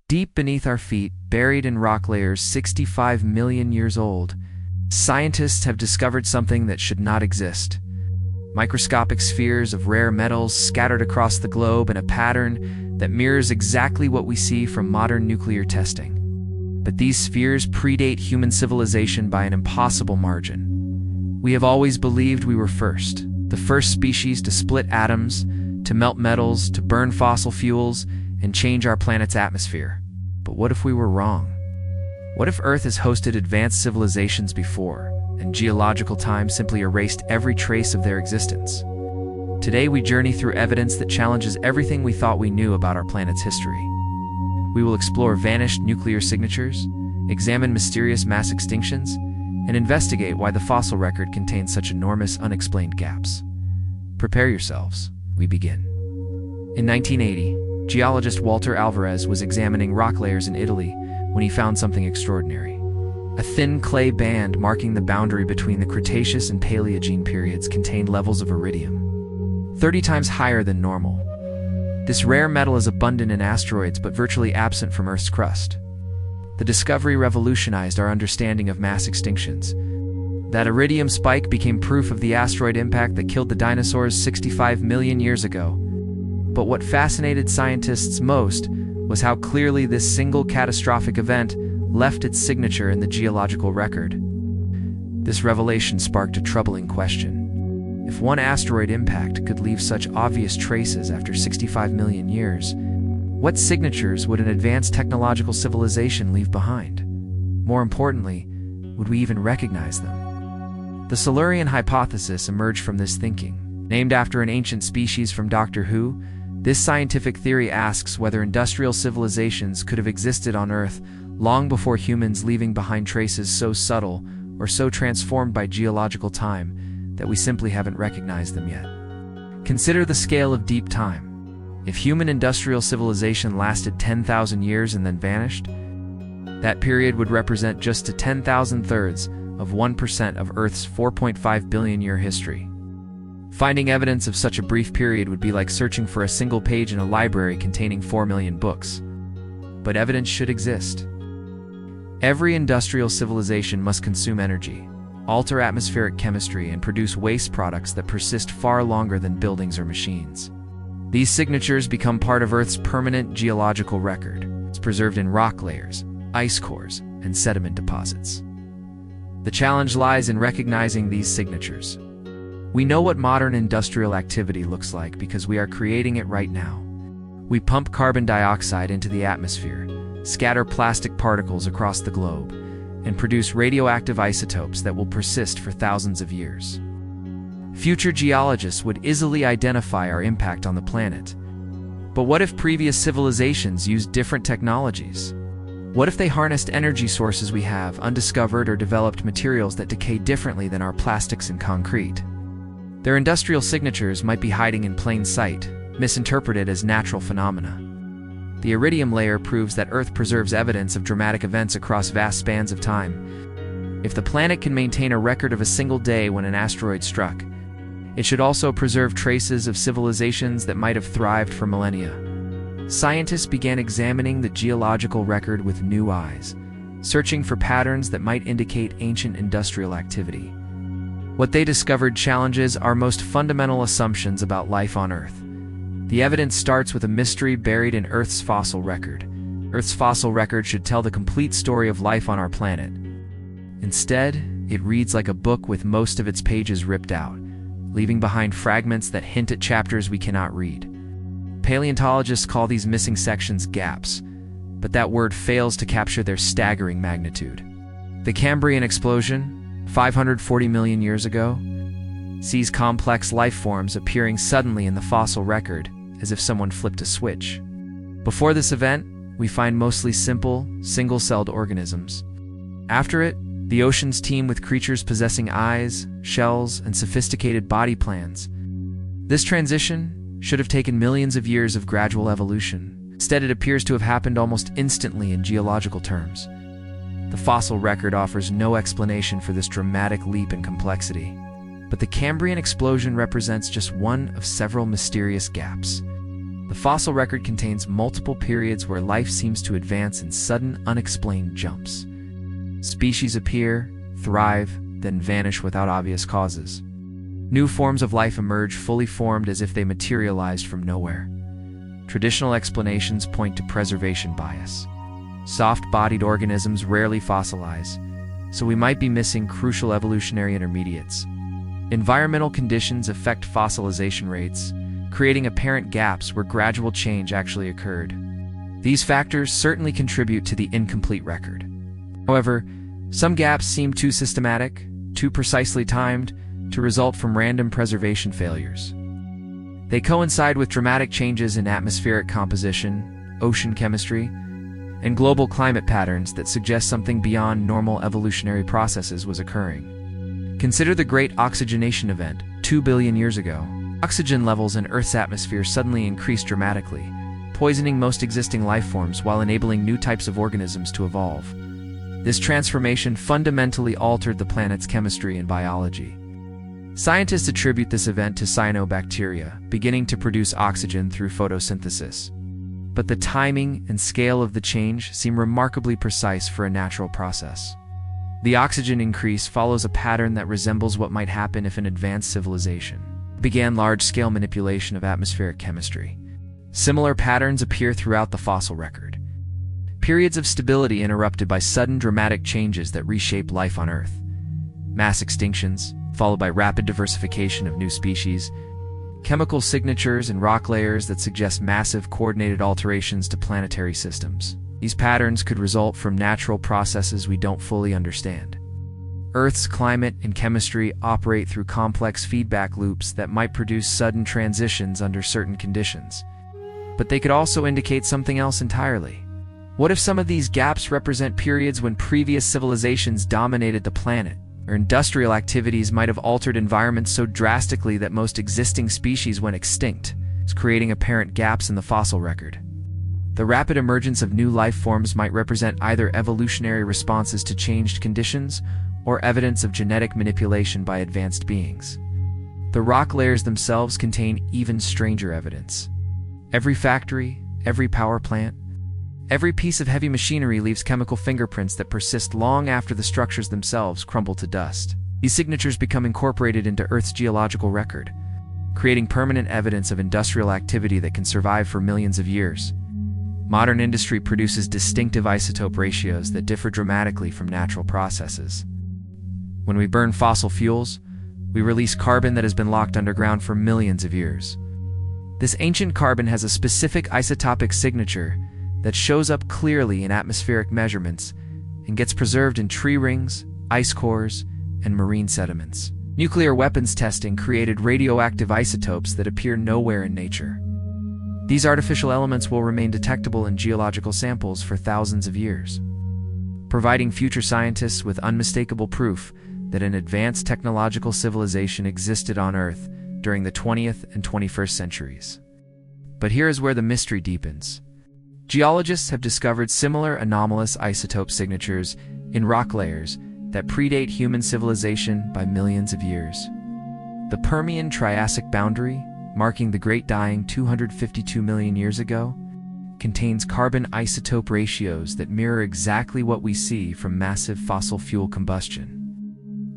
Deep beneath our feet, buried in rock layers 65 million years old, scientists have discovered something that should not exist. Microscopic spheres of rare metals scattered across the globe in a pattern that mirrors exactly what we see from modern nuclear testing. But these spheres predate human civilization by an impossible margin. We have always believed we were the first species to split atoms, to melt metals, to burn fossil fuels, and change our planet's atmosphere. But what if we were wrong? What if Earth has hosted advanced civilizations before, and geological time simply erased every trace of their existence? Today we journey through evidence that challenges everything we thought we knew about our planet's history. We will explore vanished nuclear signatures, examine mysterious mass extinctions, and investigate why the fossil record contains such enormous unexplained gaps. Prepare yourselves, we begin. In 1980, geologist Walter Alvarez was examining rock layers in Italy when he found something extraordinary. A thin clay band marking the boundary between the Cretaceous and Paleogene periods contained levels of iridium, 30 times higher than normal. This rare metal is abundant in asteroids but virtually absent from Earth's crust. The discovery revolutionized our understanding of mass extinctions. That iridium spike became proof of the asteroid impact that killed the dinosaurs 65 million years ago. But what fascinated scientists most was how clearly this single catastrophic event left its signature in the geological record. This revelation sparked a troubling question. If one asteroid impact could leave such obvious traces after 65 million years, what signatures would an advanced technological civilization leave behind? More importantly, would we even recognize them? The Silurian Hypothesis emerged from this thinking. Named after an ancient species from Doctor Who, this scientific theory asks whether industrial civilizations could have existed on Earth long before humans, leaving behind traces so subtle or so transformed by geological time that we simply haven't recognized them yet. Consider the scale of deep time. If human industrial civilization lasted 10,000 years and then vanished, that period would represent just a 10,000-thirds of 1% of Earth's 4.5 billion year history. Finding evidence of such a brief period would be like searching for a single page in a library containing 4 million books. But evidence should exist. Every industrial civilization must consume energy, alter atmospheric chemistry, and produce waste products that persist far longer than buildings or machines. These signatures become part of Earth's permanent geological record. It's preserved in rock layers, ice cores, and sediment deposits. The challenge lies in recognizing these signatures. We know what modern industrial activity looks like because we are creating it right now. We pump carbon dioxide into the atmosphere, scatter plastic particles across the globe, and produce radioactive isotopes that will persist for thousands of years. Future geologists would easily identify our impact on the planet. But what if previous civilizations used different technologies? What if they harnessed energy sources we have undiscovered or developed materials that decay differently than our plastics and concrete? Their industrial signatures might be hiding in plain sight, misinterpreted as natural phenomena. The iridium layer proves that Earth preserves evidence of dramatic events across vast spans of time. If the planet can maintain a record of a single day when an asteroid struck, it should also preserve traces of civilizations that might have thrived for millennia. Scientists began examining the geological record with new eyes, searching for patterns that might indicate ancient industrial activity. What they discovered challenges our most fundamental assumptions about life on Earth. The evidence starts with a mystery buried in Earth's fossil record. Earth's fossil record should tell the complete story of life on our planet. Instead, it reads like a book with most of its pages ripped out, leaving behind fragments that hint at chapters we cannot read. Paleontologists call these missing sections gaps, but that word fails to capture their staggering magnitude. The Cambrian explosion, 540 million years ago, sees complex life forms appearing suddenly in the fossil record, as if someone flipped a switch. Before this event, we find mostly simple, single-celled organisms. After it, the oceans teem with creatures possessing eyes, shells, and sophisticated body plans. This transition should have taken millions of years of gradual evolution. Instead, it appears to have happened almost instantly in geological terms. The fossil record offers no explanation for this dramatic leap in complexity. But the Cambrian explosion represents just one of several mysterious gaps. The fossil record contains multiple periods where life seems to advance in sudden, unexplained jumps. Species appear, thrive, then vanish without obvious causes. New forms of life emerge fully formed as if they materialized from nowhere. Traditional explanations point to preservation bias. Soft-bodied organisms rarely fossilize, so we might be missing crucial evolutionary intermediates. Environmental conditions affect fossilization rates, creating apparent gaps where gradual change actually occurred. These factors certainly contribute to the incomplete record. However, some gaps seem too systematic, too precisely timed, to result from random preservation failures. They coincide with dramatic changes in atmospheric composition, ocean chemistry, and global climate patterns that suggest something beyond normal evolutionary processes was occurring. Consider the Great Oxygenation Event, 2 billion years ago. Oxygen levels in Earth's atmosphere suddenly increased dramatically, poisoning most existing life forms while enabling new types of organisms to evolve. This transformation fundamentally altered the planet's chemistry and biology. Scientists attribute this event to cyanobacteria, beginning to produce oxygen through photosynthesis. But the timing and scale of the change seem remarkably precise for a natural process. The oxygen increase follows a pattern that resembles what might happen if an advanced civilization began large-scale manipulation of atmospheric chemistry. Similar patterns appear throughout the fossil record. Periods of stability interrupted by sudden dramatic changes that reshape life on Earth. Mass extinctions, followed by rapid diversification of new species. Chemical signatures and rock layers that suggest massive coordinated alterations to planetary systems. These patterns could result from natural processes we don't fully understand. Earth's climate and chemistry operate through complex feedback loops that might produce sudden transitions under certain conditions. But they could also indicate something else entirely. What if some of these gaps represent periods when previous civilizations dominated the planet, or industrial activities might have altered environments so drastically that most existing species went extinct, creating apparent gaps in the fossil record? The rapid emergence of new life forms might represent either evolutionary responses to changed conditions or evidence of genetic manipulation by advanced beings. The rock layers themselves contain even stranger evidence. Every factory, every power plant, every piece of heavy machinery leaves chemical fingerprints that persist long after the structures themselves crumble to dust. These signatures become incorporated into Earth's geological record, creating permanent evidence of industrial activity that can survive for millions of years. Modern industry produces distinctive isotope ratios that differ dramatically from natural processes. When we burn fossil fuels, we release carbon that has been locked underground for millions of years. This ancient carbon has a specific isotopic signature that shows up clearly in atmospheric measurements and gets preserved in tree rings, ice cores, and marine sediments. Nuclear weapons testing created radioactive isotopes that appear nowhere in nature. These artificial elements will remain detectable in geological samples for thousands of years, providing future scientists with unmistakable proof that an advanced technological civilization existed on Earth during the 20th and 21st centuries. But here is where the mystery deepens. Geologists have discovered similar anomalous isotope signatures in rock layers that predate human civilization by millions of years. The Permian-Triassic boundary, marking the Great Dying 252 million years ago, contains carbon isotope ratios that mirror exactly what we see from massive fossil fuel combustion.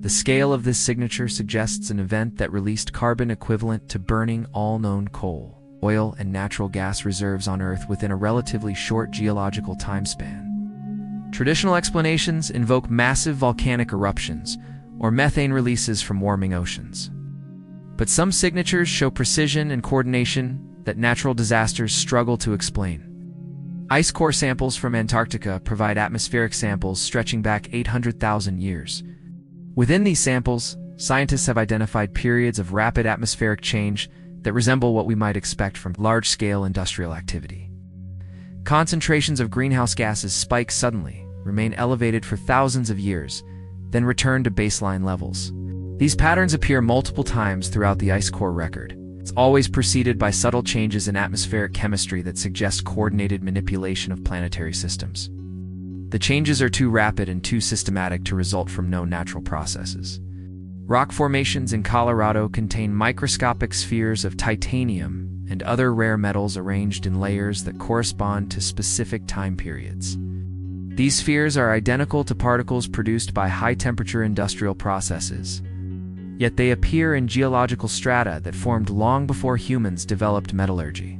The scale of this signature suggests an event that released carbon equivalent to burning all known coal, oil, and natural gas reserves on Earth within a relatively short geological time span. Traditional explanations invoke massive volcanic eruptions or methane releases from warming oceans. But some signatures show precision and coordination that natural disasters struggle to explain. Ice core samples from Antarctica provide atmospheric samples stretching back 800,000 years. Within these samples, scientists have identified periods of rapid atmospheric change that resemble what we might expect from large-scale industrial activity. Concentrations of greenhouse gases spike suddenly, remain elevated for thousands of years, then return to baseline levels. These patterns appear multiple times throughout the ice core record. It's always preceded by subtle changes in atmospheric chemistry that suggest coordinated manipulation of planetary systems. The changes are too rapid and too systematic to result from known natural processes. Rock formations in Colorado contain microscopic spheres of titanium and other rare metals arranged in layers that correspond to specific time periods. These spheres are identical to particles produced by high-temperature industrial processes, yet they appear in geological strata that formed long before humans developed metallurgy.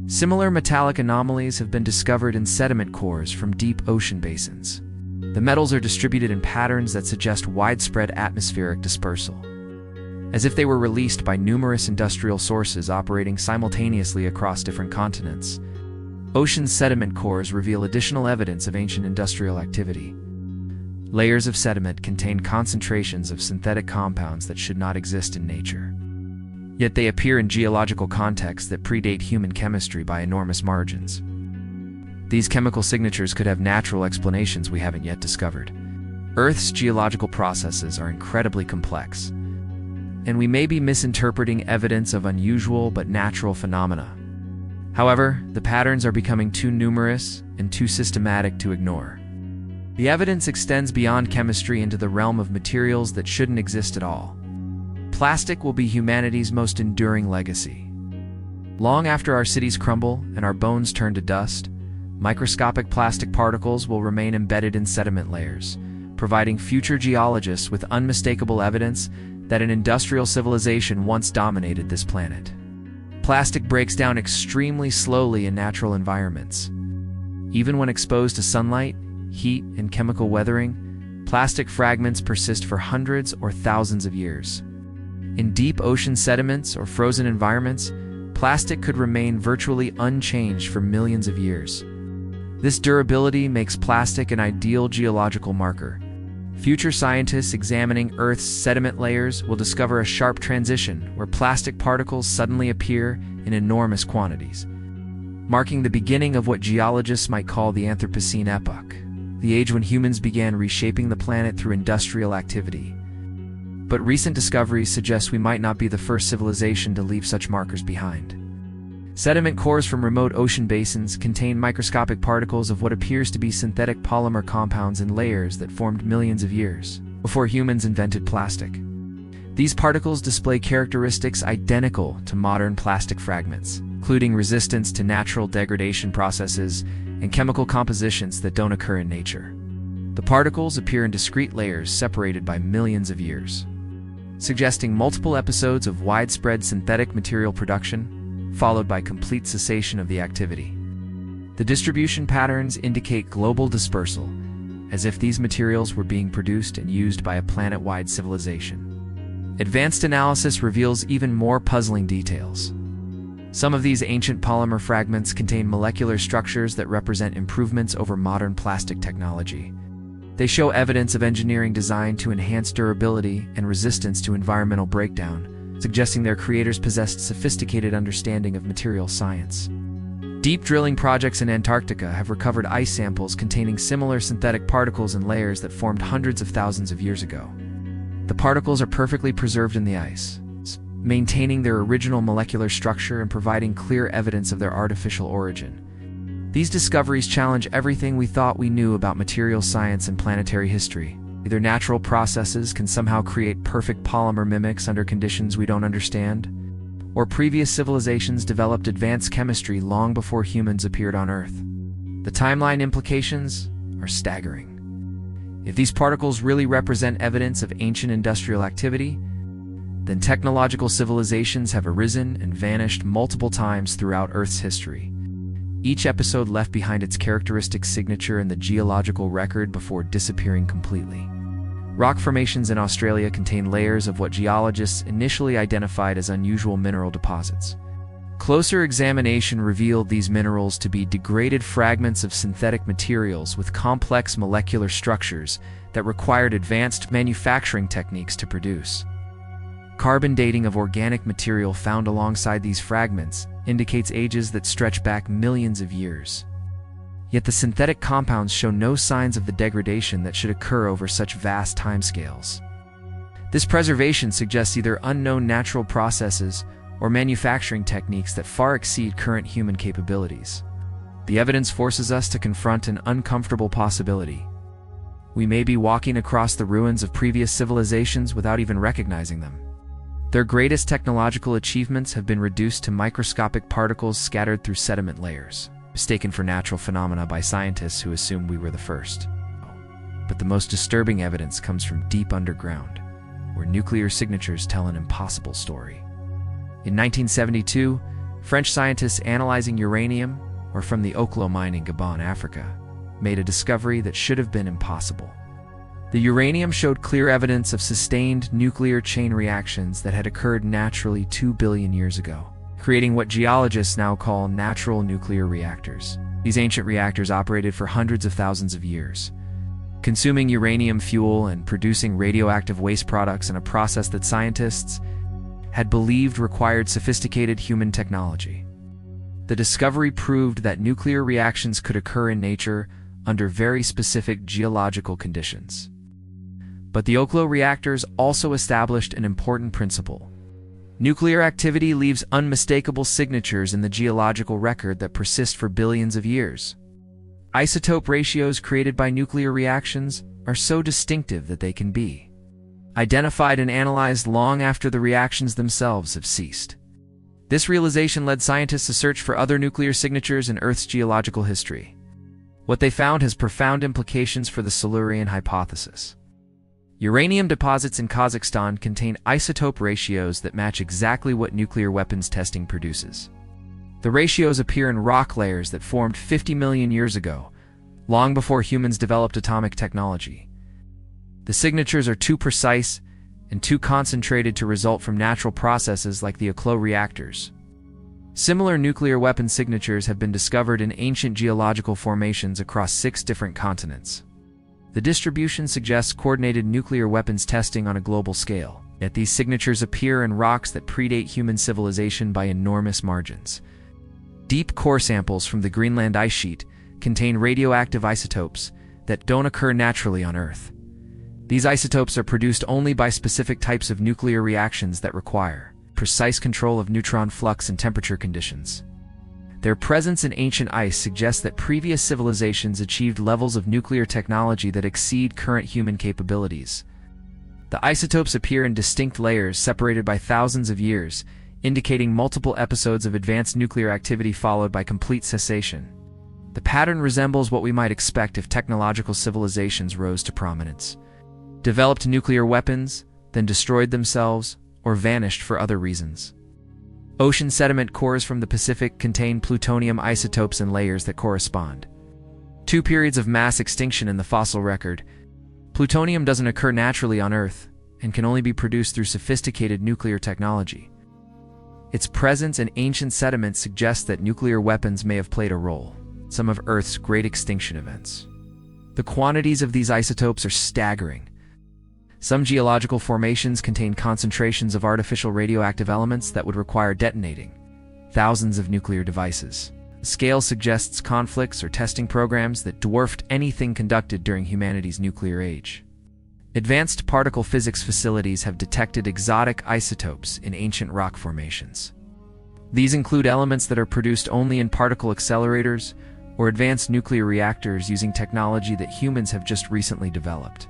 Similar metallic anomalies have been discovered in sediment cores from deep ocean basins. The metals are distributed in patterns that suggest widespread atmospheric dispersal, as if they were released by numerous industrial sources operating simultaneously across different continents. Ocean sediment cores reveal additional evidence of ancient industrial activity. Layers of sediment contain concentrations of synthetic compounds that should not exist in nature, yet they appear in geological contexts that predate human chemistry by enormous margins. These chemical signatures could have natural explanations we haven't yet discovered. Earth's geological processes are incredibly complex, and we may be misinterpreting evidence of unusual but natural phenomena. However, the patterns are becoming too numerous and too systematic to ignore. The evidence extends beyond chemistry into the realm of materials that shouldn't exist at all. Plastic will be humanity's most enduring legacy. Long after our cities crumble and our bones turn to dust, microscopic plastic particles will remain embedded in sediment layers, providing future geologists with unmistakable evidence that an industrial civilization once dominated this planet. Plastic breaks down extremely slowly in natural environments. Even when exposed to sunlight, heat, and chemical weathering, plastic fragments persist for hundreds or thousands of years. In deep ocean sediments or frozen environments, plastic could remain virtually unchanged for millions of years. This durability makes plastic an ideal geological marker. Future scientists examining Earth's sediment layers will discover a sharp transition where plastic particles suddenly appear in enormous quantities, marking the beginning of what geologists might call the Anthropocene epoch, the age when humans began reshaping the planet through industrial activity. But recent discoveries suggest we might not be the first civilization to leave such markers behind. Sediment cores from remote ocean basins contain microscopic particles of what appears to be synthetic polymer compounds in layers that formed millions of years before humans invented plastic. These particles display characteristics identical to modern plastic fragments, including resistance to natural degradation processes and chemical compositions that don't occur in nature. The particles appear in discrete layers separated by millions of years, suggesting multiple episodes of widespread synthetic material production, followed by complete cessation of the activity. The distribution patterns indicate global dispersal, as if these materials were being produced and used by a planet-wide civilization. Advanced analysis reveals even more puzzling details. Some of these ancient polymer fragments contain molecular structures that represent improvements over modern plastic technology. They show evidence of engineering designed to enhance durability and resistance to environmental breakdown, suggesting their creators possessed sophisticated understanding of material science. Deep drilling projects in Antarctica have recovered ice samples containing similar synthetic particles in layers that formed hundreds of thousands of years ago. The particles are perfectly preserved in the ice, maintaining their original molecular structure and providing clear evidence of their artificial origin. These discoveries challenge everything we thought we knew about material science and planetary history. Either natural processes can somehow create perfect polymer mimics under conditions we don't understand, or previous civilizations developed advanced chemistry long before humans appeared on Earth. The timeline implications are staggering. If these particles really represent evidence of ancient industrial activity, then technological civilizations have arisen and vanished multiple times throughout Earth's history. Each episode left behind its characteristic signature in the geological record before disappearing completely. Rock formations in Australia contain layers of what geologists initially identified as unusual mineral deposits. Closer examination revealed these minerals to be degraded fragments of synthetic materials with complex molecular structures that required advanced manufacturing techniques to produce. Carbon dating of organic material found alongside these fragments indicates ages that stretch back millions of years. Yet the synthetic compounds show no signs of the degradation that should occur over such vast timescales. This preservation suggests either unknown natural processes or manufacturing techniques that far exceed current human capabilities. The evidence forces us to confront an uncomfortable possibility. We may be walking across the ruins of previous civilizations without even recognizing them. Their greatest technological achievements have been reduced to microscopic particles scattered through sediment layers, mistaken for natural phenomena by scientists who assumed we were the first. But the most disturbing evidence comes from deep underground, where nuclear signatures tell an impossible story. In 1972, French scientists analyzing uranium, or from the Oklo mine in Gabon, Africa, made a discovery that should have been impossible. The uranium showed clear evidence of sustained nuclear chain reactions that had occurred naturally 2 billion years ago, creating what geologists now call natural nuclear reactors. These ancient reactors operated for hundreds of thousands of years, consuming uranium fuel and producing radioactive waste products in a process that scientists had believed required sophisticated human technology. The discovery proved that nuclear reactions could occur in nature under very specific geological conditions. But the Oklo reactors also established an important principle. Nuclear activity leaves unmistakable signatures in the geological record that persist for billions of years. Isotope ratios created by nuclear reactions are so distinctive that they can be identified and analyzed long after the reactions themselves have ceased. This realization led scientists to search for other nuclear signatures in Earth's geological history. What they found has profound implications for the Silurian hypothesis. Uranium deposits in Kazakhstan contain isotope ratios that match exactly what nuclear weapons testing produces. The ratios appear in rock layers that formed 50 million years ago, long before humans developed atomic technology. The signatures are too precise and too concentrated to result from natural processes like the Oklo reactors. Similar nuclear weapon signatures have been discovered in ancient geological formations across 6 different continents. The distribution suggests coordinated nuclear weapons testing on a global scale, yet these signatures appear in rocks that predate human civilization by enormous margins. Deep core samples from the Greenland ice sheet contain radioactive isotopes that don't occur naturally on Earth. These isotopes are produced only by specific types of nuclear reactions that require precise control of neutron flux and temperature conditions. Their presence in ancient ice suggests that previous civilizations achieved levels of nuclear technology that exceed current human capabilities. The isotopes appear in distinct layers separated by thousands of years, indicating multiple episodes of advanced nuclear activity followed by complete cessation. The pattern resembles what we might expect if technological civilizations rose to prominence, developed nuclear weapons, then destroyed themselves, or vanished for other reasons. Ocean sediment cores from the Pacific contain plutonium isotopes in layers that correspond. 2 periods of mass extinction in the fossil record. Plutonium doesn't occur naturally on Earth and can only be produced through sophisticated nuclear technology. Its presence in ancient sediments suggests that nuclear weapons may have played a role in some of Earth's great extinction events. The quantities of these isotopes are staggering. Some geological formations contain concentrations of artificial radioactive elements that would require detonating thousands of nuclear devices. The scale suggests conflicts or testing programs that dwarfed anything conducted during humanity's nuclear age. Advanced particle physics facilities have detected exotic isotopes in ancient rock formations. These include elements that are produced only in particle accelerators or advanced nuclear reactors using technology that humans have just recently developed.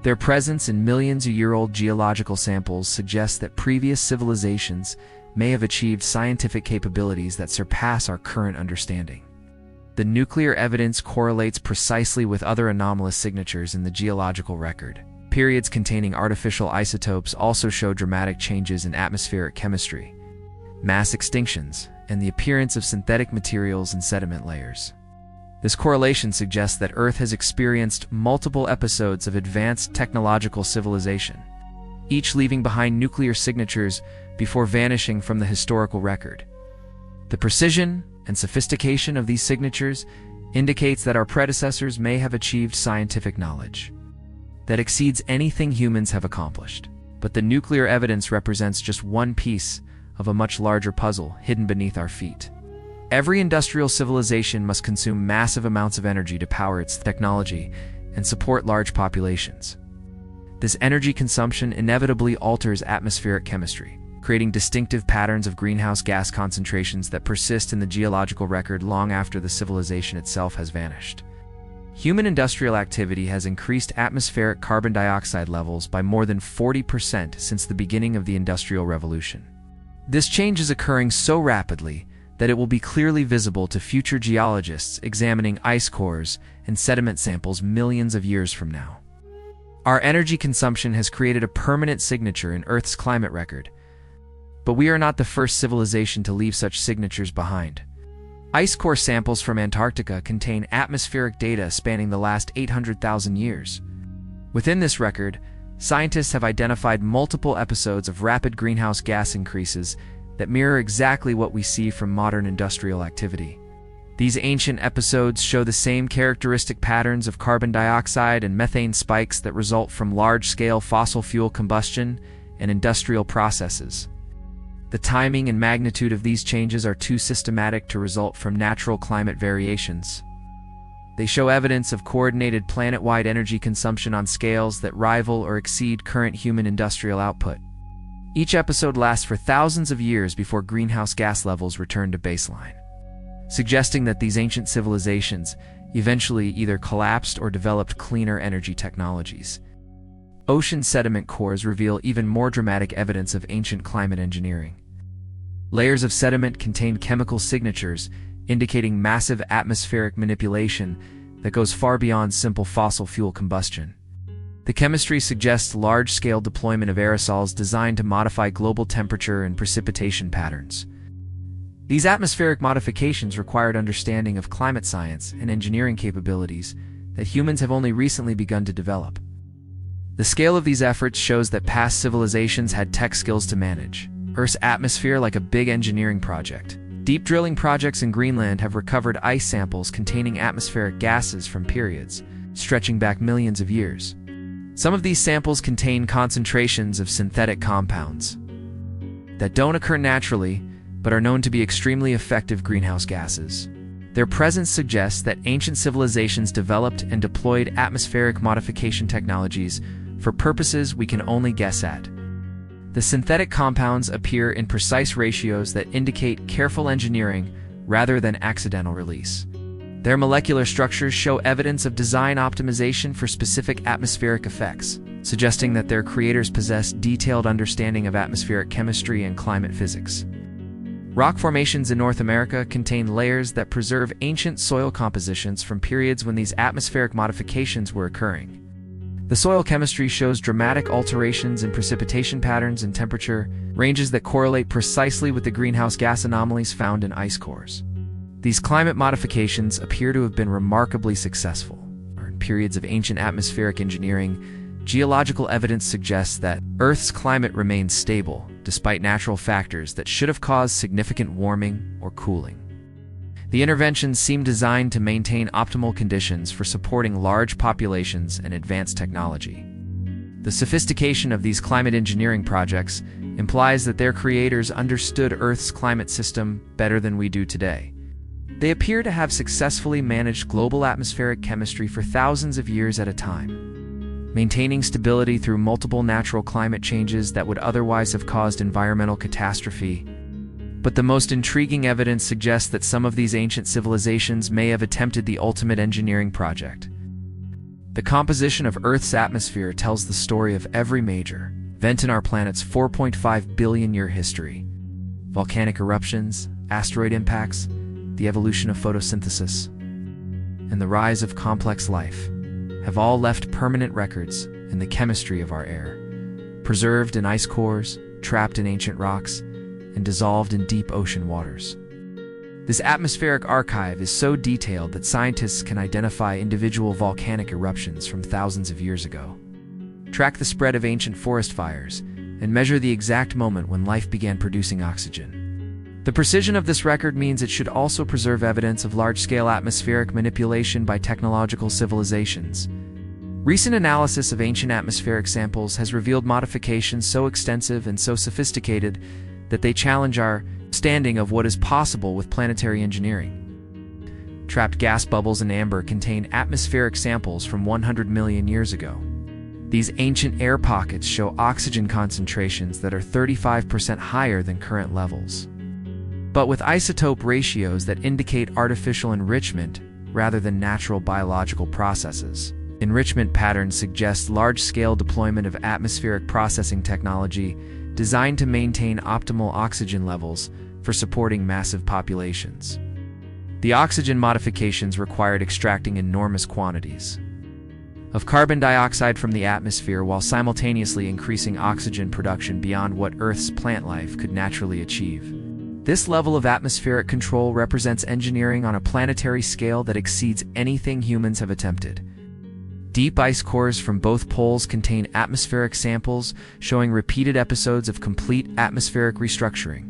Their presence in millions-of-year-old geological samples suggests that previous civilizations may have achieved scientific capabilities that surpass our current understanding. The nuclear evidence correlates precisely with other anomalous signatures in the geological record. Periods containing artificial isotopes also show dramatic changes in atmospheric chemistry, mass extinctions, and the appearance of synthetic materials in sediment layers. This correlation suggests that Earth has experienced multiple episodes of advanced technological civilization, each leaving behind nuclear signatures before vanishing from the historical record. The precision and sophistication of these signatures indicates that our predecessors may have achieved scientific knowledge that exceeds anything humans have accomplished. But the nuclear evidence represents just one piece of a much larger puzzle hidden beneath our feet. Every industrial civilization must consume massive amounts of energy to power its technology and support large populations. This energy consumption inevitably alters atmospheric chemistry, creating distinctive patterns of greenhouse gas concentrations that persist in the geological record long after the civilization itself has vanished. Human industrial activity has increased atmospheric carbon dioxide levels by more than 40% since the beginning of the Industrial Revolution. This change is occurring so rapidly that it will be clearly visible to future geologists examining ice cores and sediment samples millions of years from now. Our energy consumption has created a permanent signature in Earth's climate record, but we are not the first civilization to leave such signatures behind. Ice core samples from Antarctica contain atmospheric data spanning the last 800,000 years. Within this record, scientists have identified multiple episodes of rapid greenhouse gas increases that mirror exactly what we see from modern industrial activity. These ancient episodes show the same characteristic patterns of carbon dioxide and methane spikes that result from large-scale fossil fuel combustion and industrial processes. The timing and magnitude of these changes are too systematic to result from natural climate variations. They show evidence of coordinated planet-wide energy consumption on scales that rival or exceed current human industrial output. Each episode lasts for thousands of years before greenhouse gas levels return to baseline, suggesting that these ancient civilizations eventually either collapsed or developed cleaner energy technologies. Ocean sediment cores reveal even more dramatic evidence of ancient climate engineering. Layers of sediment contain chemical signatures indicating massive atmospheric manipulation that goes far beyond simple fossil fuel combustion. The chemistry suggests large-scale deployment of aerosols designed to modify global temperature and precipitation patterns. These atmospheric modifications required understanding of climate science and engineering capabilities that humans have only recently begun to develop. The scale of these efforts shows that past civilizations had tech skills to manage Earth's atmosphere like a big engineering project. Deep drilling projects in Greenland have recovered ice samples containing atmospheric gases from periods stretching back millions of years. Some of these samples contain concentrations of synthetic compounds that don't occur naturally but are known to be extremely effective greenhouse gases. Their presence suggests that ancient civilizations developed and deployed atmospheric modification technologies for purposes we can only guess at. The synthetic compounds appear in precise ratios that indicate careful engineering rather than accidental release. Their molecular structures show evidence of design optimization for specific atmospheric effects, suggesting that their creators possess detailed understanding of atmospheric chemistry and climate physics. Rock formations in North America contain layers that preserve ancient soil compositions from periods when these atmospheric modifications were occurring. The soil chemistry shows dramatic alterations in precipitation patterns and temperature ranges that correlate precisely with the greenhouse gas anomalies found in ice cores. These climate modifications appear to have been remarkably successful. In periods of ancient atmospheric engineering, geological evidence suggests that Earth's climate remains stable despite natural factors that should have caused significant warming or cooling. The interventions seem designed to maintain optimal conditions for supporting large populations and advanced technology. The sophistication of these climate engineering projects implies that their creators understood Earth's climate system better than we do today. They appear to have successfully managed global atmospheric chemistry for thousands of years at a time, maintaining stability through multiple natural climate changes that would otherwise have caused environmental catastrophe. But the most intriguing evidence suggests that some of these ancient civilizations may have attempted the ultimate engineering project. The composition of Earth's atmosphere tells the story of every major event in our planet's 4.5 billion year history. Volcanic eruptions, asteroid impacts, the evolution of photosynthesis, and the rise of complex life have all left permanent records in the chemistry of our air, preserved in ice cores, trapped in ancient rocks, and dissolved in deep ocean waters. This atmospheric archive is so detailed that scientists can identify individual volcanic eruptions from thousands of years ago, track the spread of ancient forest fires, and measure the exact moment when life began producing oxygen. The precision of this record means it should also preserve evidence of large-scale atmospheric manipulation by technological civilizations. Recent analysis of ancient atmospheric samples has revealed modifications so extensive and so sophisticated that they challenge our understanding of what is possible with planetary engineering. Trapped gas bubbles in amber contain atmospheric samples from 100 million years ago. These ancient air pockets show oxygen concentrations that are 35% higher than current levels. But with isotope ratios that indicate artificial enrichment rather than natural biological processes. Enrichment patterns suggest large-scale deployment of atmospheric processing technology designed to maintain optimal oxygen levels for supporting massive populations. The oxygen modifications required extracting enormous quantities of carbon dioxide from the atmosphere while simultaneously increasing oxygen production beyond what Earth's plant life could naturally achieve. This level of atmospheric control represents engineering on a planetary scale that exceeds anything humans have attempted. Deep ice cores from both poles contain atmospheric samples showing repeated episodes of complete atmospheric restructuring.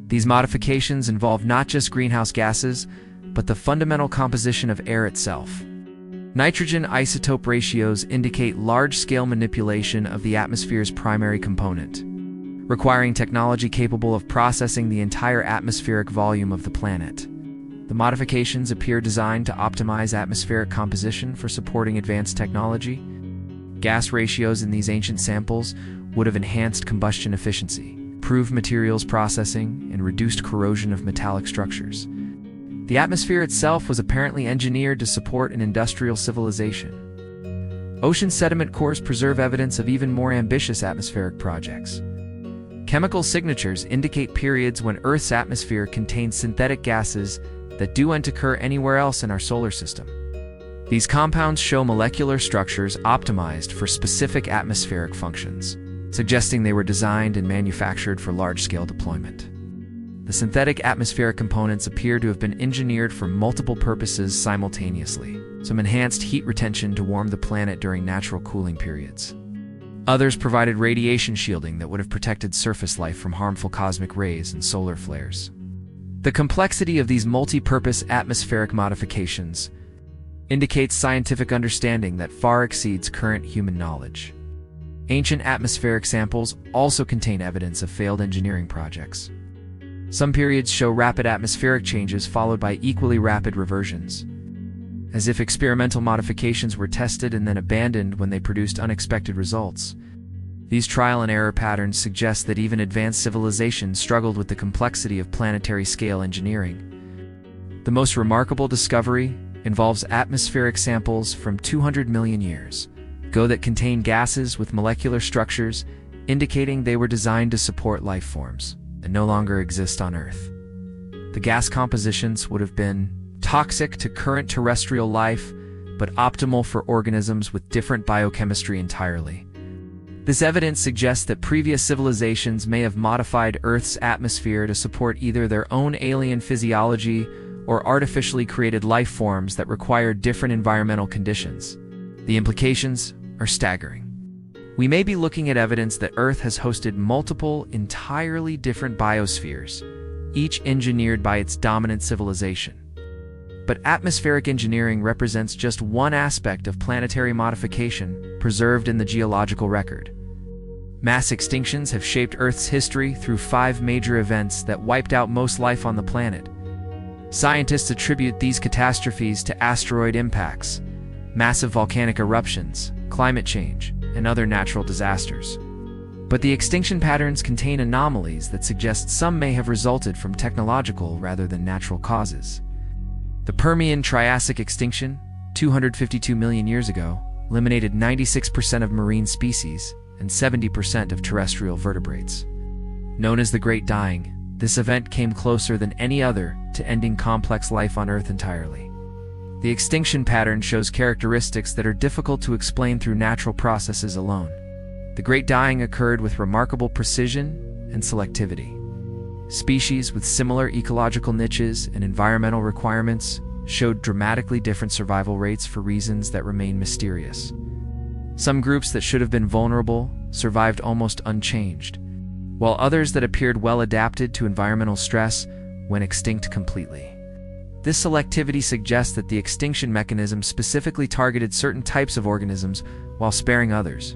These modifications involve not just greenhouse gases, but the fundamental composition of air itself. Nitrogen isotope ratios indicate large-scale manipulation of the atmosphere's primary component, requiring technology capable of processing the entire atmospheric volume of the planet. The modifications appear designed to optimize atmospheric composition for supporting advanced technology. Gas ratios in these ancient samples would have enhanced combustion efficiency, improved materials processing, and reduced corrosion of metallic structures. The atmosphere itself was apparently engineered to support an industrial civilization. Ocean sediment cores preserve evidence of even more ambitious atmospheric projects. Chemical signatures indicate periods when Earth's atmosphere contained synthetic gases that don't occur anywhere else in our solar system. These compounds show molecular structures optimized for specific atmospheric functions, suggesting they were designed and manufactured for large-scale deployment. The synthetic atmospheric components appear to have been engineered for multiple purposes simultaneously, some enhanced heat retention to warm the planet during natural cooling periods. Others provided radiation shielding that would have protected surface life from harmful cosmic rays and solar flares. The complexity of these multi-purpose atmospheric modifications indicates scientific understanding that far exceeds current human knowledge. Ancient atmospheric samples also contain evidence of failed engineering projects. Some periods show rapid atmospheric changes followed by equally rapid reversions, as if experimental modifications were tested and then abandoned when they produced unexpected results. These trial and error patterns suggest that even advanced civilizations struggled with the complexity of planetary-scale engineering. The most remarkable discovery involves atmospheric samples from 200 million years ago that contain gases with molecular structures indicating they were designed to support life forms that no longer exist on Earth. The gas compositions would have been toxic to current terrestrial life, but optimal for organisms with different biochemistry entirely. This evidence suggests that previous civilizations may have modified Earth's atmosphere to support either their own alien physiology or artificially created life forms that required different environmental conditions. The implications are staggering. We may be looking at evidence that Earth has hosted multiple, entirely different biospheres, each engineered by its dominant civilization. But atmospheric engineering represents just one aspect of planetary modification preserved in the geological record. Mass extinctions have shaped Earth's history through 5 major events that wiped out most life on the planet. Scientists attribute these catastrophes to asteroid impacts, massive volcanic eruptions, climate change, and other natural disasters. But the extinction patterns contain anomalies that suggest some may have resulted from technological rather than natural causes. The Permian-Triassic extinction, 252 million years ago, eliminated 96% of marine species and 70% of terrestrial vertebrates. Known as the Great Dying, this event came closer than any other to ending complex life on Earth entirely. The extinction pattern shows characteristics that are difficult to explain through natural processes alone. The Great Dying occurred with remarkable precision and selectivity. Species with similar ecological niches and environmental requirements showed dramatically different survival rates for reasons that remain mysterious. Some groups that should have been vulnerable survived almost unchanged, while others that appeared well adapted to environmental stress went extinct completely. This selectivity suggests that the extinction mechanism specifically targeted certain types of organisms while sparing others.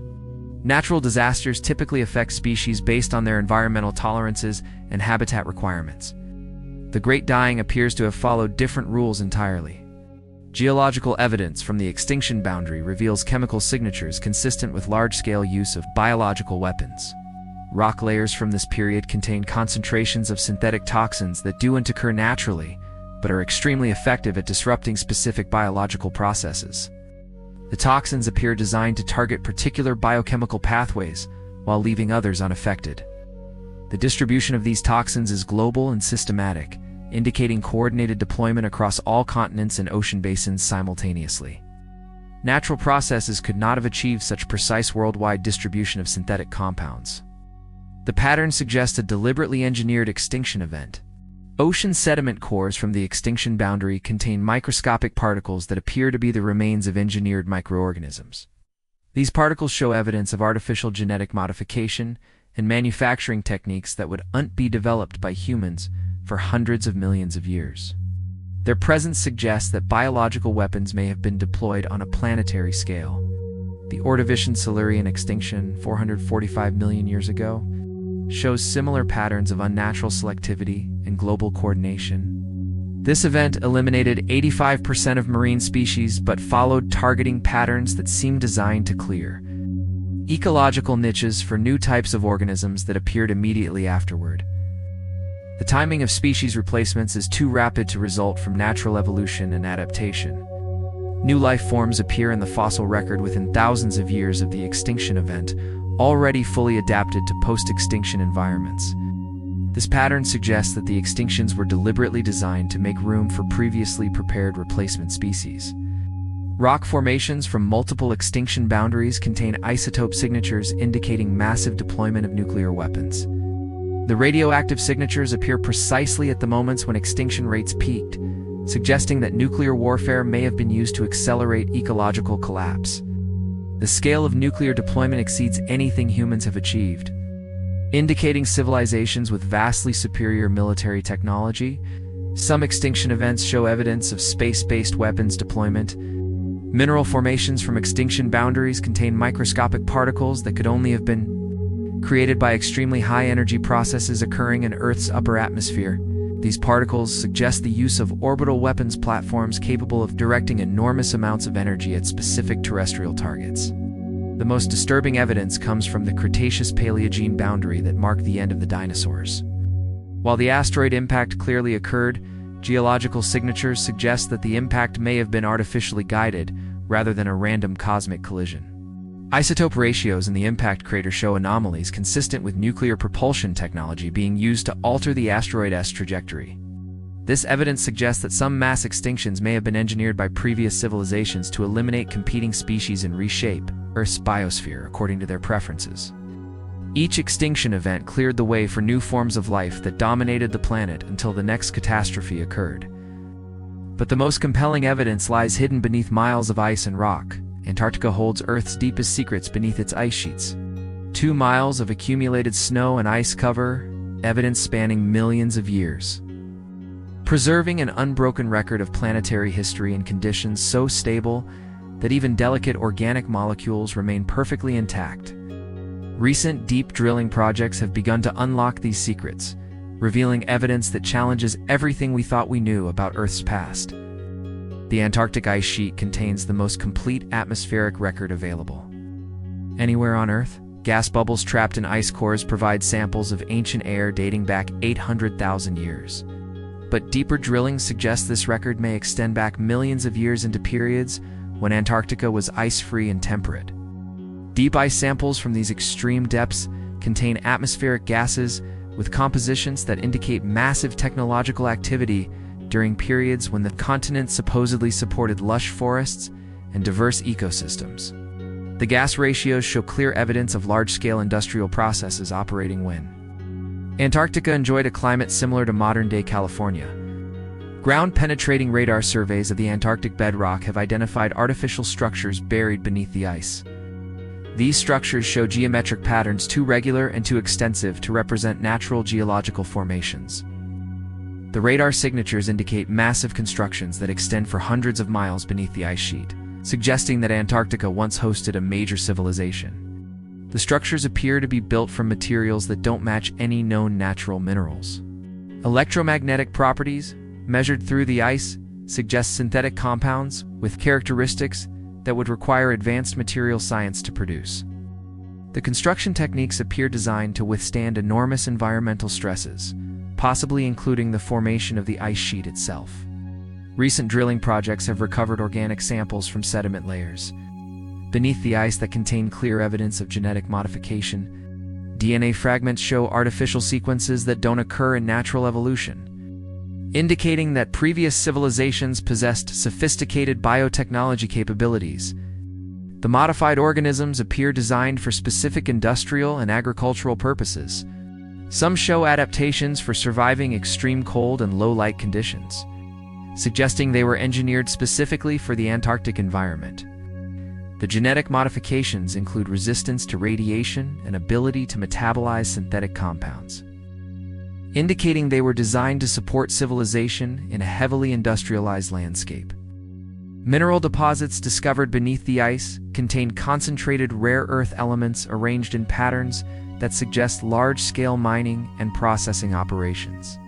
Natural disasters typically affect species based on their environmental tolerances and habitat requirements. The Great Dying appears to have followed different rules entirely. Geological evidence from the extinction boundary reveals chemical signatures consistent with large-scale use of biological weapons. Rock layers from this period contain concentrations of synthetic toxins that don't occur naturally, but are extremely effective at disrupting specific biological processes. The toxins appear designed to target particular biochemical pathways while leaving others unaffected. The distribution of these toxins is global and systematic, indicating coordinated deployment across all continents and ocean basins simultaneously. Natural processes could not have achieved such precise worldwide distribution of synthetic compounds. The pattern suggests a deliberately engineered extinction event. Ocean sediment cores from the extinction boundary contain microscopic particles that appear to be the remains of engineered microorganisms. These particles show evidence of artificial genetic modification and manufacturing techniques that would not be developed by humans for hundreds of millions of years. Their presence suggests that biological weapons may have been deployed on a planetary scale. The Ordovician Silurian extinction 445 million years ago shows similar patterns of unnatural selectivity and global coordination. This event eliminated 85% of marine species but followed targeting patterns that seem designed to clear ecological niches for new types of organisms that appeared immediately afterward. The timing of species replacements is too rapid to result from natural evolution and adaptation. New life forms appear in the fossil record within thousands of years of the extinction event, already fully adapted to post-extinction environments. This pattern suggests that the extinctions were deliberately designed to make room for previously prepared replacement species. Rock formations from multiple extinction boundaries contain isotope signatures indicating massive deployment of nuclear weapons. The radioactive signatures appear precisely at the moments when extinction rates peaked, suggesting that nuclear warfare may have been used to accelerate ecological collapse. The scale of nuclear deployment exceeds anything humans have achieved, indicating civilizations with vastly superior military technology. Some extinction events show evidence of space-based weapons deployment. Mineral formations from extinction boundaries contain microscopic particles that could only have been created by extremely high-energy processes occurring in Earth's upper atmosphere. These particles suggest the use of orbital weapons platforms capable of directing enormous amounts of energy at specific terrestrial targets. The most disturbing evidence comes from the Cretaceous-Paleogene boundary that marked the end of the dinosaurs. While the asteroid impact clearly occurred, geological signatures suggest that the impact may have been artificially guided rather than a random cosmic collision. Isotope ratios in the impact crater show anomalies consistent with nuclear propulsion technology being used to alter the asteroid's trajectory. This evidence suggests that some mass extinctions may have been engineered by previous civilizations to eliminate competing species and reshape Earth's biosphere according to their preferences. Each extinction event cleared the way for new forms of life that dominated the planet until the next catastrophe occurred. But the most compelling evidence lies hidden beneath miles of ice and rock. Antarctica holds Earth's deepest secrets beneath its ice sheets. 2 miles of accumulated snow and ice cover, evidence spanning millions of years. Preserving an unbroken record of planetary history in conditions so stable that even delicate organic molecules remain perfectly intact. Recent deep drilling projects have begun to unlock these secrets, revealing evidence that challenges everything we thought we knew about Earth's past. The Antarctic ice sheet contains the most complete atmospheric record available anywhere on Earth. Gas bubbles trapped in ice cores provide samples of ancient air dating back 800,000 years. But deeper drilling suggests this record may extend back millions of years into periods when Antarctica was ice-free and temperate. Deep ice samples from these extreme depths contain atmospheric gases with compositions that indicate massive technological activity during periods when the continent supposedly supported lush forests and diverse ecosystems. The gas ratios show clear evidence of large-scale industrial processes operating when Antarctica enjoyed a climate similar to modern-day California. Ground-penetrating radar surveys of the Antarctic bedrock have identified artificial structures buried beneath the ice. These structures show geometric patterns too regular and too extensive to represent natural geological formations. The radar signatures indicate massive constructions that extend for hundreds of miles beneath the ice sheet, suggesting that Antarctica once hosted a major civilization. The structures appear to be built from materials that don't match any known natural minerals. Electromagnetic properties, measured through the ice, suggest synthetic compounds with characteristics that would require advanced material science to produce. The construction techniques appear designed to withstand enormous environmental stresses, possibly including the formation of the ice sheet itself. Recent drilling projects have recovered organic samples from sediment layers beneath the ice that contain clear evidence of genetic modification. DNA fragments show artificial sequences that don't occur in natural evolution, indicating that previous civilizations possessed sophisticated biotechnology capabilities. The modified organisms appear designed for specific industrial and agricultural purposes. Some show adaptations for surviving extreme cold and low-light conditions, suggesting they were engineered specifically for the Antarctic environment. The genetic modifications include resistance to radiation and ability to metabolize synthetic compounds, indicating they were designed to support civilization in a heavily industrialized landscape. Mineral deposits discovered beneath the ice contain concentrated rare earth elements arranged in patterns that suggest large-scale mining and processing operations.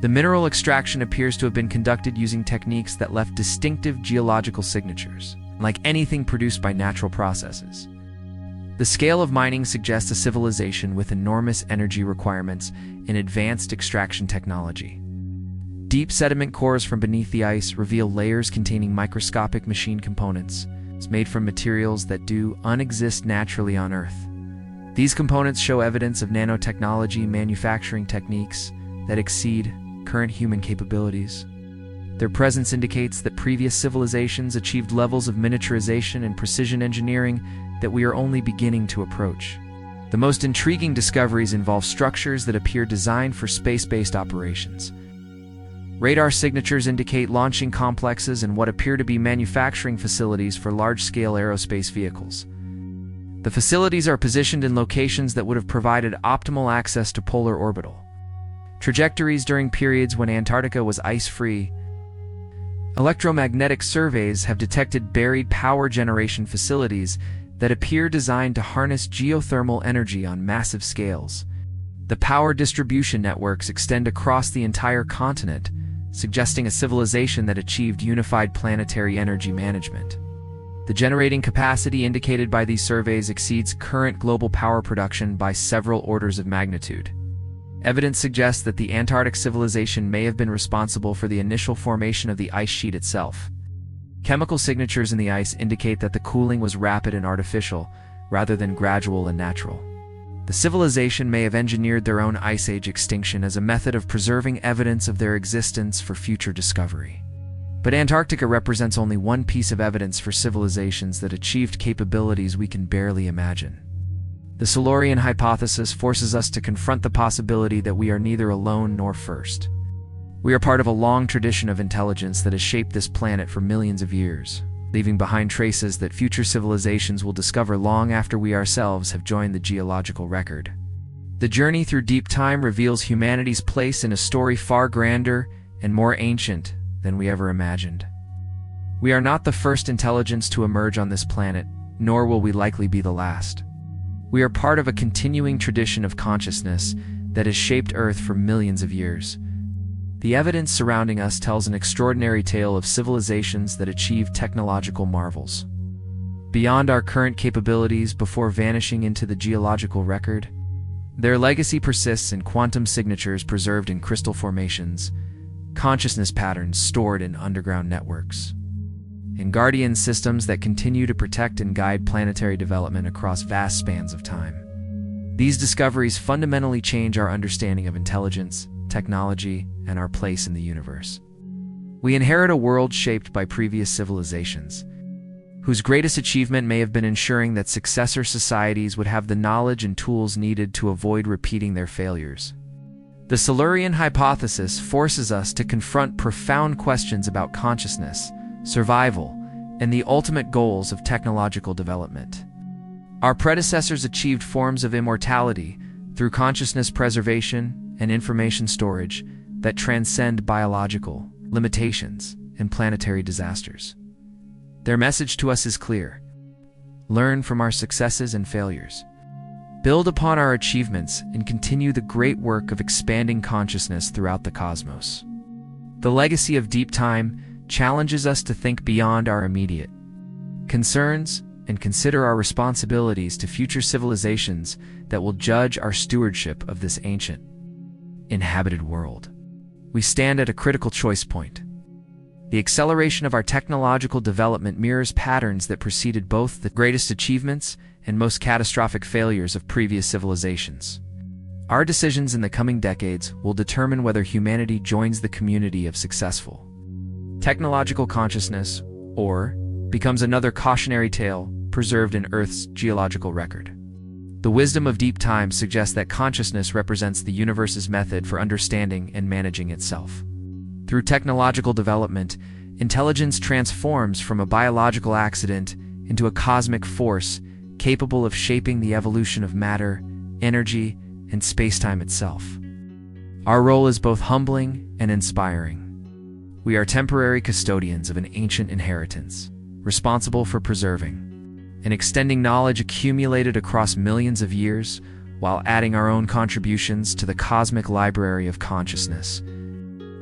The mineral extraction appears to have been conducted using techniques that left distinctive geological signatures, like anything produced by natural processes. The scale of mining suggests a civilization with enormous energy requirements and advanced extraction technology. Deep sediment cores from beneath the ice reveal layers containing microscopic machine components made from materials that do exist naturally on Earth. These components show evidence of nanotechnology manufacturing techniques that exceed current human capabilities. Their presence indicates that previous civilizations achieved levels of miniaturization and precision engineering that we are only beginning to approach. The most intriguing discoveries involve structures that appear designed for space-based operations. Radar signatures indicate launching complexes and what appear to be manufacturing facilities for large-scale aerospace vehicles. The facilities are positioned in locations that would have provided optimal access to polar orbital trajectories during periods when Antarctica was ice-free. Electromagnetic surveys have detected buried power generation facilities that appear designed to harness geothermal energy on massive scales. The power distribution networks extend across the entire continent, suggesting a civilization that achieved unified planetary energy management. The generating capacity indicated by these surveys exceeds current global power production by several orders of magnitude. Evidence suggests that the Antarctic civilization may have been responsible for the initial formation of the ice sheet itself. Chemical signatures in the ice indicate that the cooling was rapid and artificial, rather than gradual and natural. The civilization may have engineered their own ice age extinction as a method of preserving evidence of their existence for future discovery. But Antarctica represents only one piece of evidence for civilizations that achieved capabilities we can barely imagine. The Silurian Hypothesis forces us to confront the possibility that we are neither alone nor first. We are part of a long tradition of intelligence that has shaped this planet for millions of years, leaving behind traces that future civilizations will discover long after we ourselves have joined the geological record. The journey through deep time reveals humanity's place in a story far grander and more ancient than we ever imagined. We are not the first intelligence to emerge on this planet, nor will we likely be the last. We are part of a continuing tradition of consciousness that has shaped Earth for millions of years. The evidence surrounding us tells an extraordinary tale of civilizations that achieved technological marvels beyond our current capabilities before vanishing into the geological record. Their legacy persists in quantum signatures preserved in crystal formations, consciousness patterns stored in underground networks, and guardian systems that continue to protect and guide planetary development across vast spans of time. These discoveries fundamentally change our understanding of intelligence, technology, and our place in the universe. We inherit a world shaped by previous civilizations, whose greatest achievement may have been ensuring that successor societies would have the knowledge and tools needed to avoid repeating their failures. The Silurian Hypothesis forces us to confront profound questions about consciousness, survival, and the ultimate goals of technological development. Our predecessors achieved forms of immortality through consciousness preservation and information storage that transcend biological limitations and planetary disasters. Their message to us is clear: learn from our successes and failures, build upon our achievements, and continue the great work of expanding consciousness throughout the cosmos. The legacy of deep time challenges us to think beyond our immediate concerns and consider our responsibilities to future civilizations that will judge our stewardship of this ancient, inhabited world. We stand at a critical choice point. The acceleration of our technological development mirrors patterns that preceded both the greatest achievements and most catastrophic failures of previous civilizations. Our decisions in the coming decades will determine whether humanity joins the community of successful technological consciousness or becomes another cautionary tale preserved in Earth's geological record. The wisdom of deep time suggests that consciousness represents the universe's method for understanding and managing itself. Through technological development, intelligence transforms from a biological accident into a cosmic force capable of shaping the evolution of matter, energy, and space-time itself. Our role is both humbling and inspiring. We are temporary custodians of an ancient inheritance, responsible for preserving and extending knowledge accumulated across millions of years, while adding our own contributions to the cosmic library of consciousness.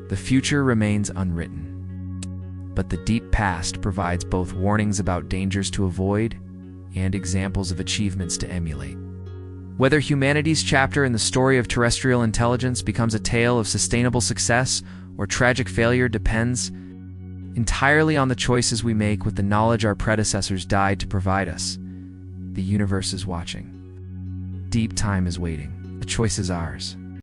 The future remains unwritten, but the deep past provides both warnings about dangers to avoid and examples of achievements to emulate. Whether humanity's chapter in the story of terrestrial intelligence becomes a tale of sustainable success or tragic failure depends entirely on the choices we make with the knowledge our predecessors died to provide us. The universe is watching. Deep time is waiting. The choice is ours.